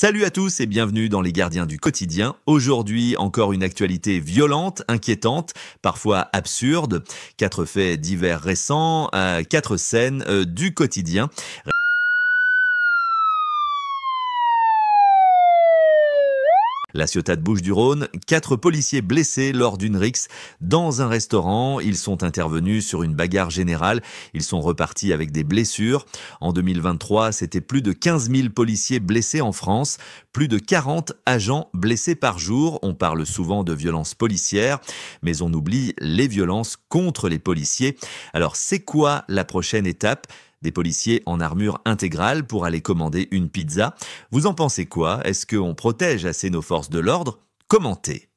Salut à tous et bienvenue dans les Gardiens du quotidien. Aujourd'hui, encore une actualité violente, inquiétante, parfois absurde. 4 faits divers récents, 4 scènes du quotidien. La Ciotat de Bouches-du-Rhône, 4 policiers blessés lors d'une rixe dans un restaurant. Ils sont intervenus sur une bagarre générale. Ils sont repartis avec des blessures. En 2023, c'était plus de 15 000 policiers blessés en France. Plus de 40 agents blessés par jour. On parle souvent de violences policières, mais on oublie les violences contre les policiers. Alors, c'est quoi la prochaine étape ? Des policiers en armure intégrale pour aller commander une pizza. Vous en pensez quoi ? Est-ce qu'on protège assez nos forces de l'ordre ? Commentez.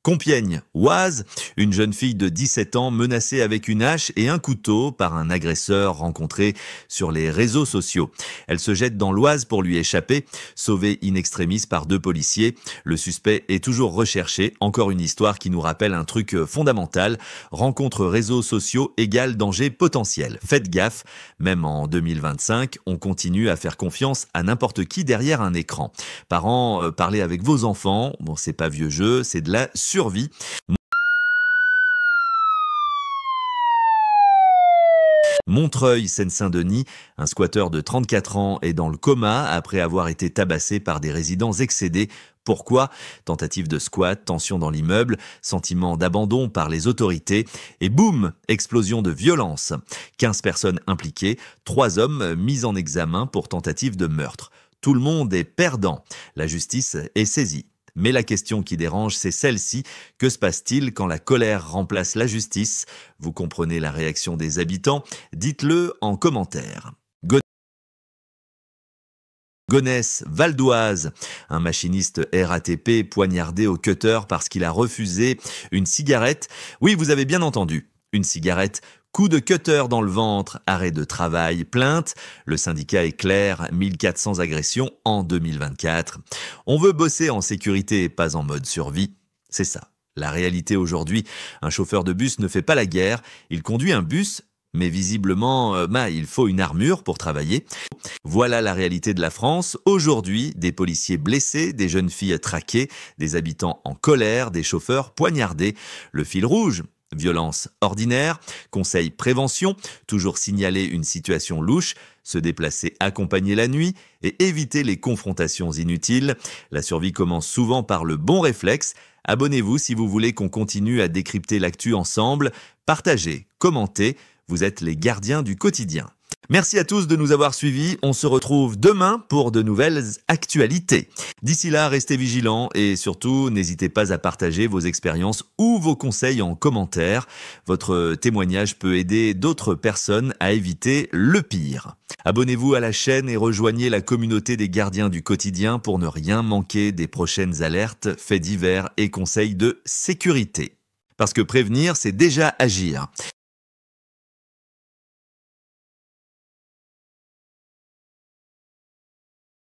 Compiègne, Oise, une jeune fille de 17 ans menacée avec une hache et un couteau par un agresseur rencontré sur les réseaux sociaux. Elle se jette dans l'Oise pour lui échapper, sauvée in extremis par 2 policiers. Le suspect est toujours recherché. Encore une histoire qui nous rappelle un truc fondamental. Rencontre réseaux sociaux égale danger potentiel. Faites gaffe, même en 2025, on continue à faire confiance à n'importe qui derrière un écran. Parents, parlez avec vos enfants. Bon, c'est pas vieux jeu, c'est de la survie. Montreuil, Seine-Saint-Denis, un squatteur de 34 ans est dans le coma après avoir été tabassé par des résidents excédés. Pourquoi ? Tentative de squat, tension dans l'immeuble, sentiment d'abandon par les autorités et boum, explosion de violence. 15 personnes impliquées, 3 hommes mis en examen pour tentative de meurtre. Tout le monde est perdant. La justice est saisie. Mais la question qui dérange, c'est celle-ci. Que se passe-t-il quand la colère remplace la justice ? Vous comprenez la réaction des habitants ? Dites-le en commentaire. Gonesse, Val d'Oise, un machiniste RATP poignardé au cutter parce qu'il a refusé une cigarette. Oui, vous avez bien entendu, une cigarette. Coup de cutter dans le ventre, arrêt de travail, plainte. Le syndicat est clair, 1400 agressions en 2024. On veut bosser en sécurité et pas en mode survie. C'est ça. La réalité aujourd'hui, un chauffeur de bus ne fait pas la guerre. Il conduit un bus, mais visiblement, il faut une armure pour travailler. Voilà la réalité de la France. Aujourd'hui, des policiers blessés, des jeunes filles traquées, des habitants en colère, des chauffeurs poignardés. Le fil rouge ? Violence ordinaire, conseil prévention, toujours signaler une situation louche, se déplacer accompagné la nuit et éviter les confrontations inutiles. La survie commence souvent par le bon réflexe. Abonnez-vous si vous voulez qu'on continue à décrypter l'actu ensemble. Partagez, commentez, vous êtes les gardiens du quotidien. Merci à tous de nous avoir suivis. On se retrouve demain pour de nouvelles actualités. D'ici là, restez vigilants et surtout, n'hésitez pas à partager vos expériences ou vos conseils en commentaire. Votre témoignage peut aider d'autres personnes à éviter le pire. Abonnez-vous à la chaîne et rejoignez la communauté des gardiens du quotidien pour ne rien manquer des prochaines alertes, faits divers et conseils de sécurité. Parce que prévenir, c'est déjà agir.